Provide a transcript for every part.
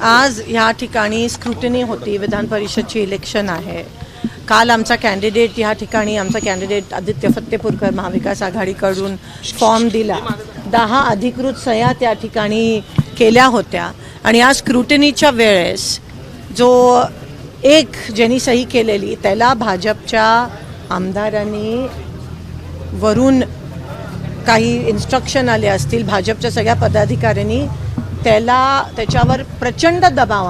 आज या ठिकाणी स्क्रुटिनी होती, विधान परिषदची इलेक्शन आहे. काल आमचा कॅन्डिडेट या ठिकाणी आमचा कॅन्डिडेट आदित्य फत्तेपूरकर महाविकास आघाडीकडून फॉर्म दिला. 10 अधिकृत सह्या त्या ठिकाणी केल्या होत्या आणि आज स्क्रुटिनीच्या वेळेस जो एक ज्यांनी सही केलेली त्याला भाजपच्या आमदारांनी वरून काही इन्स्ट्रक्शन आले असतील, भाजपच्या सगळ्या पदाधिकाऱ्यांनी त्याच्यावर प्रचंड दबाव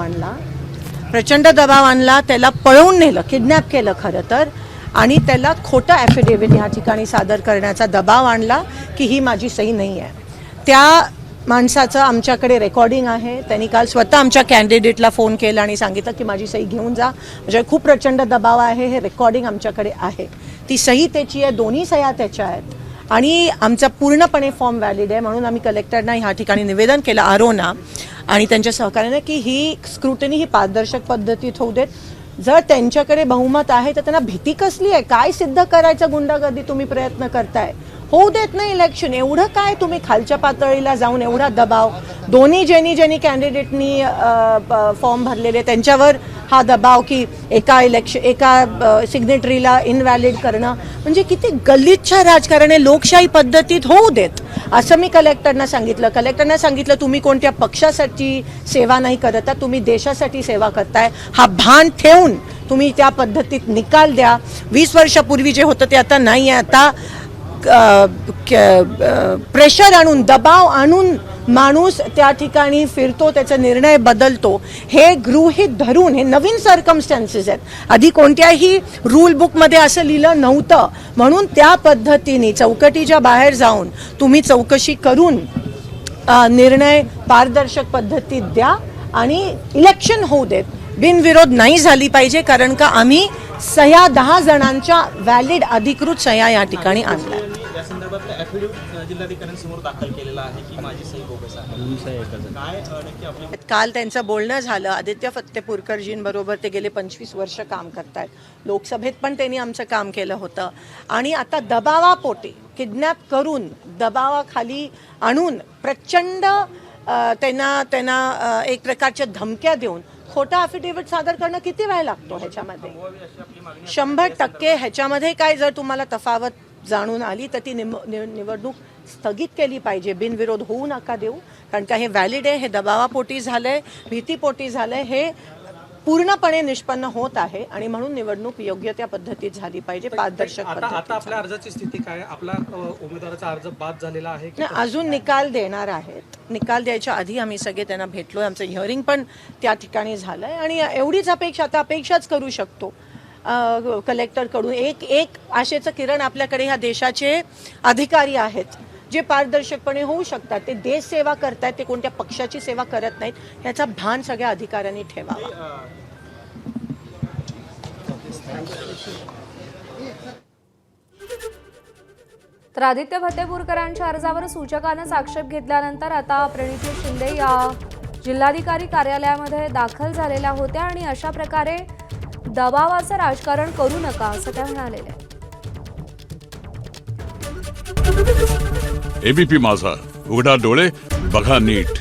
आणला, त्याला पळवून नेलं, किडनॅप केलं खरं तर, आणि त्याला खोटं ॲफिडेव्हिट या ठिकाणी सादर करण्याचा दबाव आणला की ही माझी सही नाही आहे. त्या माणसाचं आमच्याकडे रेकॉर्डिंग आहे. त्यांनी काल स्वतः आमच्या कॅन्डिडेटला फोन केला आणि सांगितलं की माझी सही घेऊन जा, म्हणजे खूप प्रचंड दबाव आहे. हे रेकॉर्डिंग आमच्याकडे आहे. ती सही त्याची आहे, दोन्ही सह्या त्याच्या आहेत आणि आमचा पूर्णपणे फॉर्म व्हॅलिड आहे. म्हणून आम्ही कलेक्टरना ह्या ठिकाणी निवेदन केलं, आरोना आणि त्यांच्या सहकार्याने, की ही स्क्रुटिनी ही पारदर्शक पद्धतीत होऊ देत. जर त्यांच्याकडे बहुमत आहे तर त्यांना भीती कसली आहे? काय सिद्ध करायचं गुंडागर्दी तुम्ही प्रयत्न करताय? होऊ देत नाही इलेक्शन. एवढं काय तुम्ही खालच्या पातळीला जाऊन एवढा दबाव, दोन्ही ज्यांनी कॅन्डिडेटनी फॉर्म भरलेले त्यांच्यावर हा दबाव की एका सिग्नेटरीला इनव्हॅलिड करणं, म्हणजे किती गलिच्छ राजकारण आहे. लोकशाही पद्धतीत होऊ देत असं मी कलेक्टरना सांगितलं. तुम्ही कोणत्या पक्षासाठी सेवा नाही करत आहे, तुम्ही देशासाठी सेवा करताय. हा भान ठेवून तुम्ही त्या पद्धतीत निकाल द्या. 20 वर्षापूर्वी जे होतं ते आता नाही आहे. आता प्रेशर आणून, दबाव आणून माणूस त्या ठिकाणी फिरतो, त्याचा निर्णय बदलतो. हे गृहीत धरून, हे नवीन सर्कमस्टन्सेस आहेत. आधी कोणत्याही रूल बुकमध्ये असं लिहिलं नव्हतं. म्हणून त्या पद्धतीने चौकटीच्या बाहेर जाऊन तुम्ही चौकशी करून निर्णय पारदर्शक पद्धतीत द्या आणि इलेक्शन होऊ देत. बिनविरोध नाही झाली पाहिजे, कारण का आम्ही सह्या 10 जणांच्या व्हॅलिड अधिकृत सह्या या ठिकाणी आणल्या. या संदर्भात ॲफिडेव्हिट जिल्हाधिकाऱ्यांसमोर दाखल केलेला आहे की माझी सही बोगस आहे. काल त्यांचं बोलणं झालं. आदित्य फत्तेपूरकरजींबरोबर ते गेले 25 वर्ष काम करतायत. लोकसभेत पण त्यांनी आमचं काम केलं होतं आणि आता दबावापोटी किडनॅप करून दबावाखाली आणून प्रचंड त्यांना एक प्रकारच्या धमक्या देऊन खोटा ॲफिडेव्हिट सादर करणं किती वेळ लागतो ह्याच्यामध्ये? 100% ह्याच्यामध्ये काय जर तुम्हाला तफावत जाणून आली तर ती निवडणूक स्थगित केली पाहिजे. बिनविरोध होऊ नका देऊ, कारण का हे व्हॅलिड आहे. हे दबावापोटी झालंय, भीतीपोटी झालंय. हे पूर्णपणे निष्पन्न होत आहे आणि म्हणून निवडणूक योग्य त्या पद्धतीत झाली पाहिजे, पारदर्शक पद्धतीत. आता आपल्या अर्जाची स्थिती काय? आपला उमेदवाराचा अर्ज बाद झालेला आहे की अजून निकाल देणार आहेत? निकाल द्यायच्या आधी आम्ही सगळे त्यांना भेटलोय. आमचं हिअरिंग पण त्या ठिकाणी झालंय आणि एवढीच अपेक्षाच करू शकतो कलेक्टरकडून. एक आशेचं किरण आपल्याकडे ह्या देशाचे अधिकारी आहेत जे पारदर्शकपणे होऊ शकतात. ते देश सेवा करतायत, ते कोणत्या पक्षाची सेवा करत नाहीत. ह्याचा भान सगळ्या अधिकाऱ्यांनी ठेवावा. तर आदित्य फत्तेपूरकरांच्या अर्जावर सूचकानं आक्षेप घेतल्यानंतर आता प्रणिती शिंदे या जिल्हाधिकारी कार्यालयामध्ये दाखल झालेल्या होत्या आणि अशा प्रकारे दबावाचं राजकारण करू नका असं त्या म्हणालेल्या. एबीपी माझा, उघडा डोळे बघा नीट.